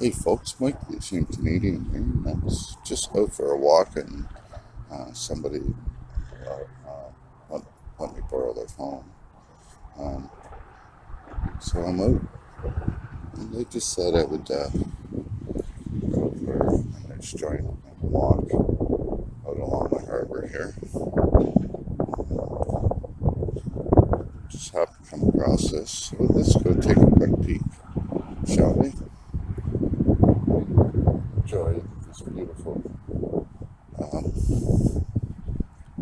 Hey folks, Mike, the same Canadian here, and I was just out for a walk, and somebody let, let me borrow their phone. Um, so I'm out, and they just said I would go for a nice joint and walk out along the harbour here. Just happened to come across this, so let's go take a quick peek, shall we? Enjoy this beautiful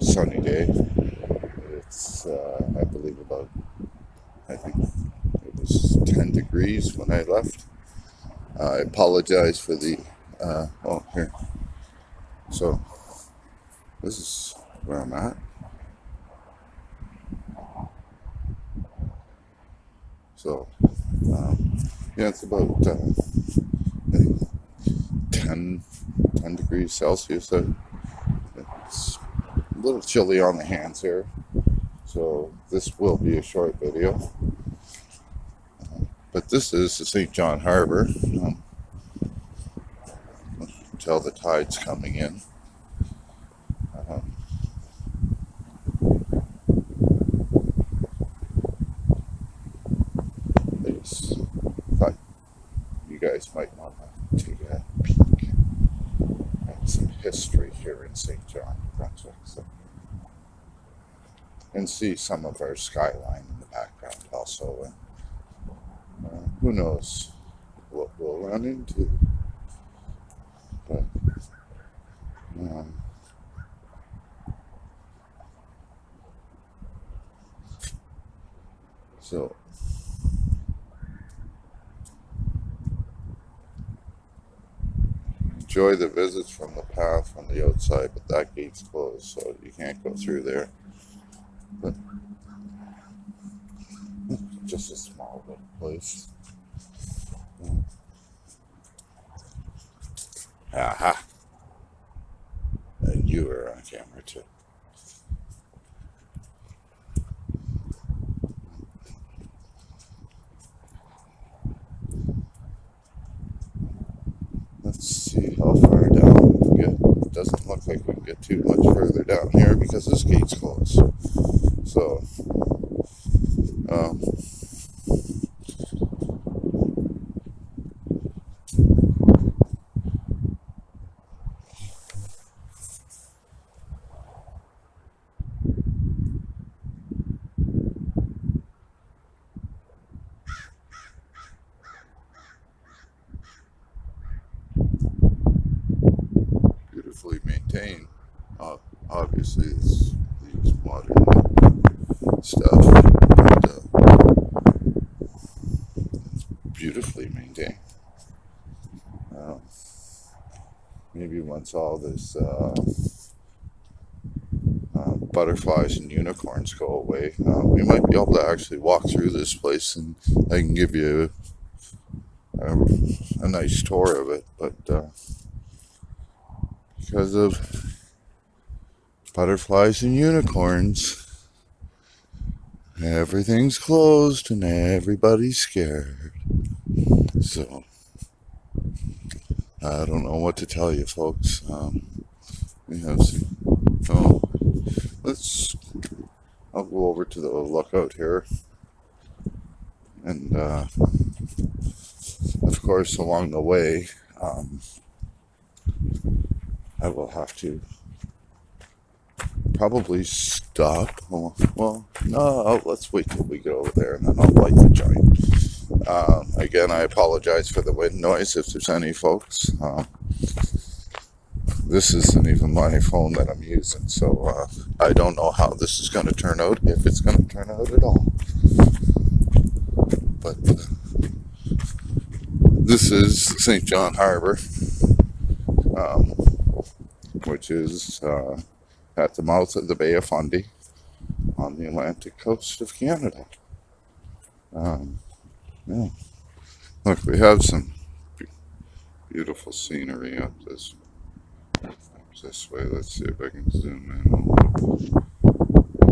sunny day. It's, I believe, I think it was 10 degrees when I left. I apologize for the, here. So, this is where I'm at. So, yeah, it's about, I think 10 degrees Celsius. It's a little chilly on the hands here. So, this will be a short video. But this is the St. John Harbour. Tell the tide's coming in. I just thought you guys might want to take a peek at some history here in St. John, New Brunswick. So, and see some of our skyline in the background also. And who knows what we'll run into. But, so, enjoy the visits from the path from the outside, but that gate's closed, so you can't go through there. But just a small little place. Aha! And you are on camera too. Let's see how far down we can get. It doesn't look like we can get too much further down here because this gate's closed. So, beautifully maintained. Obviously, these modern stuff, but it's beautifully maintained. Maybe once all this butterflies and unicorns go away, we might be able to actually walk through this place, and I can give you a nice tour of it. But because of butterflies and unicorns, everything's closed and everybody's scared. So, I don't know what to tell you, folks. We have some. Oh, I'll go over to the lookout here. And, of course, along the way, I will have to probably stop. Well, no, let's wait till we get over there, and then I'll light the joint. Again, I apologize for the wind noise if there's any, folks. This isn't even my phone that I'm using, so I don't know how this is going to turn out, if it's going to turn out at all. But this is St. John Harbour, which is at the mouth of the Bay of Fundy on the Atlantic coast of Canada. Yeah. Look, we have some beautiful scenery up this way. Let's see if I can zoom in a little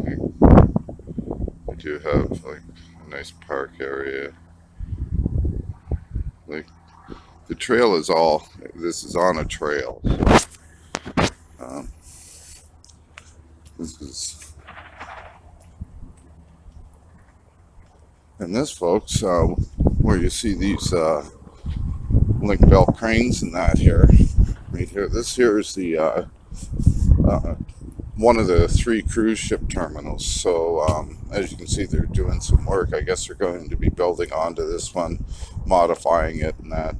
bit. We do have like a nice park area. Like the trail is this is on a trail. Um, this is, and this, folks, where you see these link belt cranes and that here, right here. This here is the one of the 3 cruise ship terminals. So as you can see, they're doing some work. I guess they're going to be building onto this one, modifying it and that.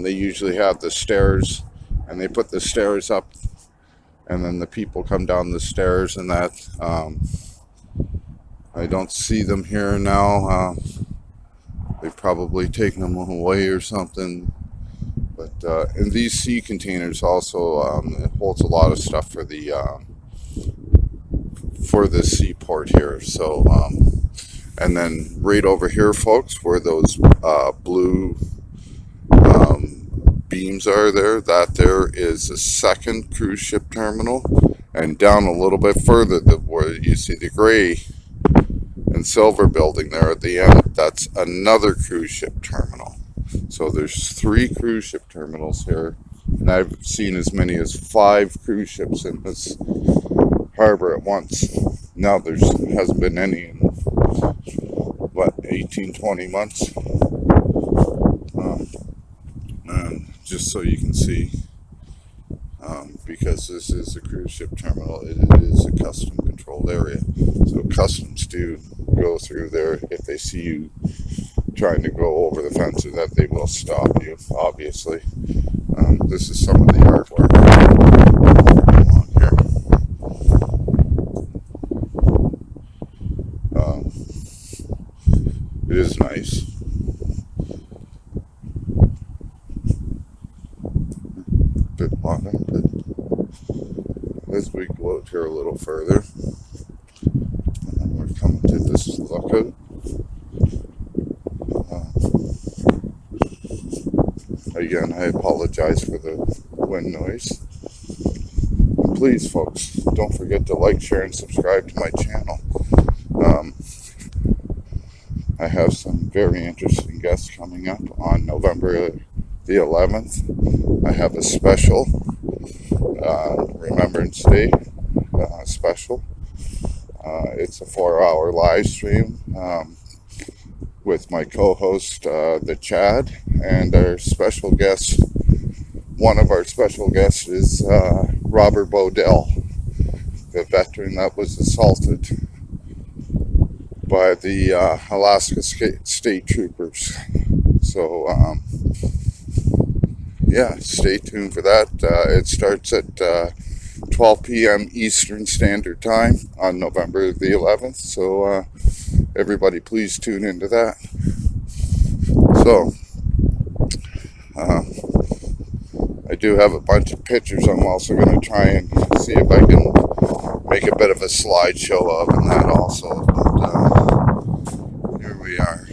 They usually have the stairs, and they put the stairs up, and then the people come down the stairs and that. I don't see them here now. They've probably taken them away or something. But and these sea containers also, it holds a lot of stuff for the seaport here. So and then right over here, folks, where those blue beams are there, that there is a second cruise ship terminal. And down a little bit further, where you see the gray and silver building there at the end, that's another cruise ship terminal. So there's 3 cruise ship terminals here, and I've seen as many as 5 cruise ships in this harbor at once. Now there hasn't been any in, 18-20 months. And just so you can see, because this is a cruise ship terminal, it is a custom controlled area. So customs do go through there. If they see you trying to go over the fence, that they will stop you, obviously. This is some of the artwork along here. It is nice. Bit longer, but as we go out here a little further, we're coming to this lookout. Again, I apologize for the wind noise. And please, folks, don't forget to like, share, and subscribe to my channel. I have some very interesting guests coming up on November the 11th. I have a special Remembrance Day special. It's a 4-hour live stream with my co-host, the Chad, and our special guest. One of our special guests is Robert Bodell, the veteran that was assaulted by the Alaska State Troopers. So, yeah, stay tuned for that. It starts at 12 p.m. Eastern Standard Time on November the 11th. So, everybody, please tune into that. So, I do have a bunch of pictures I'm also going to try and see if I can make a bit of a slideshow of, and that also. But here we are.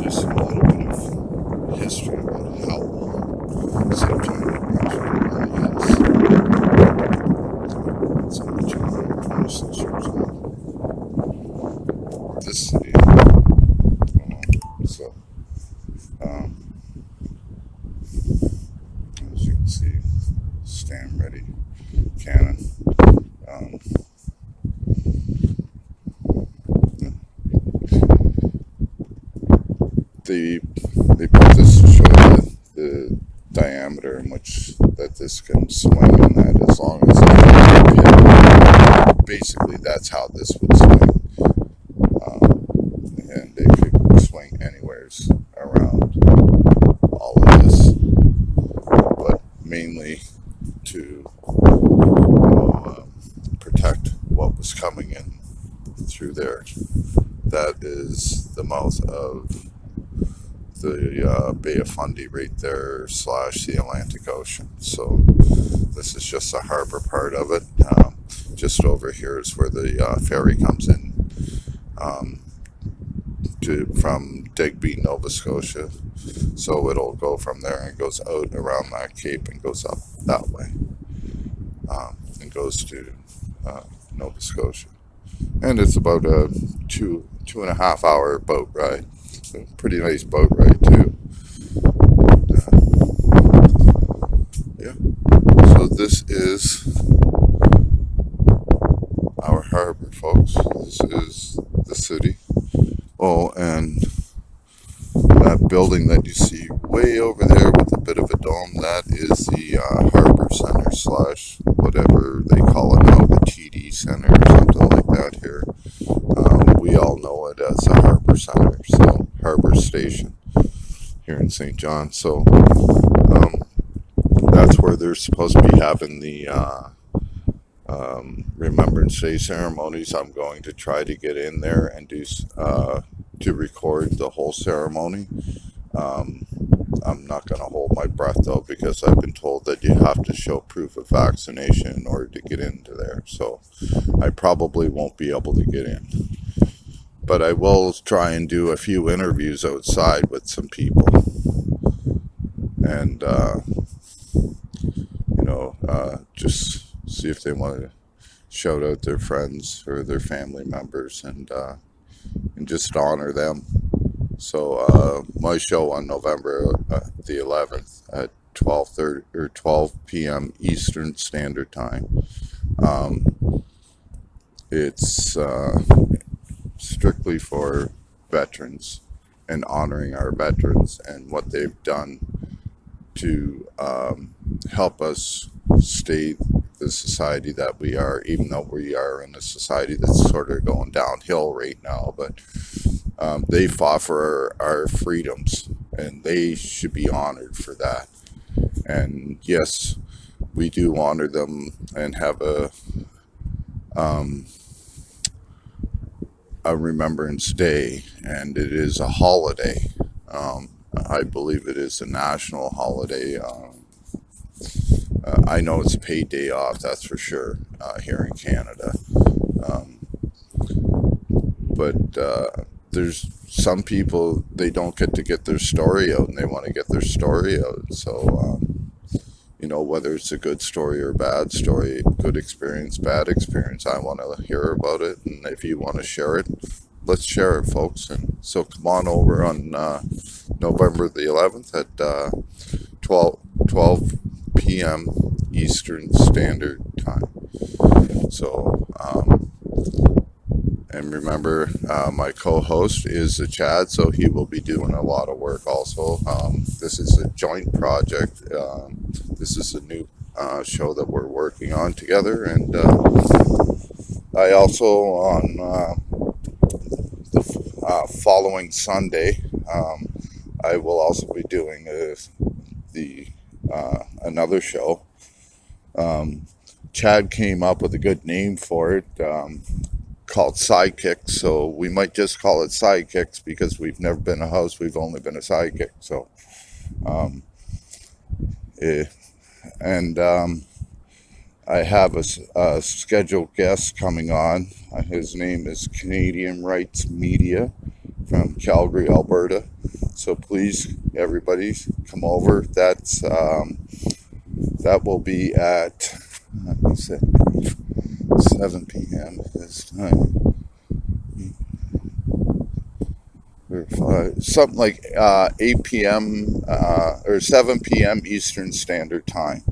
Just a little bit of history about how old September really is. It's only 226 years old. This city. So, as you can see, stand ready cannon. They put this to show the diameter in which that this can swing, and that as long as basically that's how this would swing, and it could swing anywheres coming in through there. That is the mouth of the Bay of Fundy right there / the Atlantic Ocean. So this is just the harbor part of it. Just over here is where the ferry comes in from Digby, Nova Scotia. So it'll go from there and goes out around that cape and goes up that way and goes to Nova Scotia. And it's about a 2.5 hour boat ride. So pretty nice boat ride too. Yeah. So this is our harbor, folks. This is the city. Oh, and that building that you see way over there with a bit of a dome, that is the Harbor Center / whatever they call it now, the TD Center or something like that here. We all know it as the Harbor Center, so Harbor Station here in St. John. So that's where they're supposed to be having the Remembrance Day ceremonies. I'm going to try to get in there and do to record the whole ceremony. I'm not going to hold my breath though, because I've been told that you have to show proof of vaccination in order to get into there. So I probably won't be able to get in. But I will try and do a few interviews outside with some people. And, just see if they want to shout out their friends or their family members and just honor them. So my show on November the 11th at 12:30 or 12 p.m. Eastern Standard Time. It's strictly for veterans and honoring our veterans and what they've done to help us stay the society that we are, even though we are in a society that's sort of going downhill right now. But they fought for our freedoms, and they should be honored for that. And yes, we do honor them and have a Remembrance Day, and it is a holiday. I believe it is a national holiday. I know it's a paid day off, that's for sure, here in Canada. But there's some people, they don't get to get their story out, and they want to get their story out. So, whether it's a good story or bad story, good experience, bad experience, I want to hear about it. And if you want to share it, let's share it, folks. And so come on over on November the 11th at 12 p.m. Eastern Standard Time. So, and remember, my co-host is Chad, so he will be doing a lot of work also. This is a joint project. This is a new show that we're working on together. And I also, on the following Sunday, I will also be doing another show. Chad came up with a good name for it, called Sidekicks. So we might just call it Sidekicks, because we've never been a host, we've only been a sidekick. So, I have a scheduled guest coming on. His name is Canadian Rights Media from Calgary, Alberta. So please, everybody, come over. That will be at 7 p.m. this time. Something like 8 p.m. Or 7 p.m. Eastern Standard Time.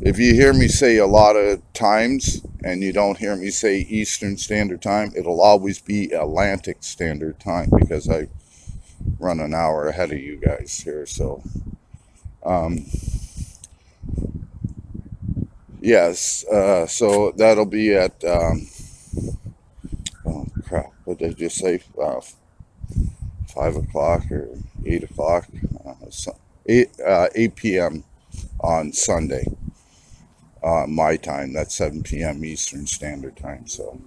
If you hear me say a lot of times and you don't hear me say Eastern Standard Time, it'll always be Atlantic Standard Time, because I run an hour ahead of you guys here. So, yes, so that'll be at, oh crap, what did I just say? 5 o'clock or 8 o'clock? 8 p.m. on Sunday. my time. That's 7 p.m. Eastern Standard Time. So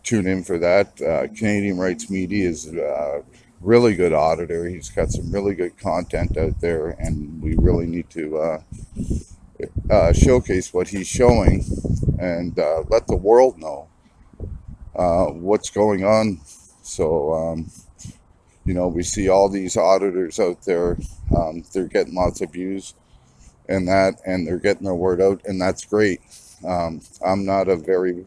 tune in for that. Canadian Rights Media is a really good auditor. He's got some really good content out there, and we really need to showcase what he's showing and let the world know what's going on. So, we see all these auditors out there. They're getting lots of views and they're getting their word out, and that's great. I'm not a very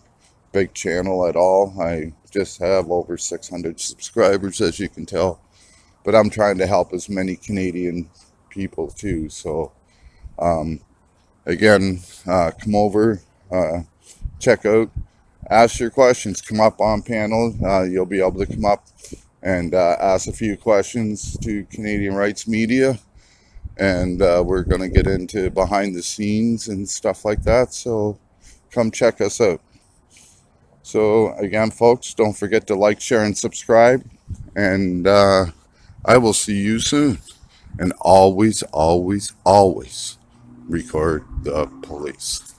big channel at all. I just have over 600 subscribers, as you can tell, but I'm trying to help as many Canadian people too. So again, come over, check out, ask your questions, come up on panel. You'll be able to come up and ask a few questions to Canadian Rights Media, and we're going to get into behind the scenes and stuff like that. So come check us out. So again, folks, don't forget to like, share, and subscribe. And I will see you soon. And always, always, always record the police.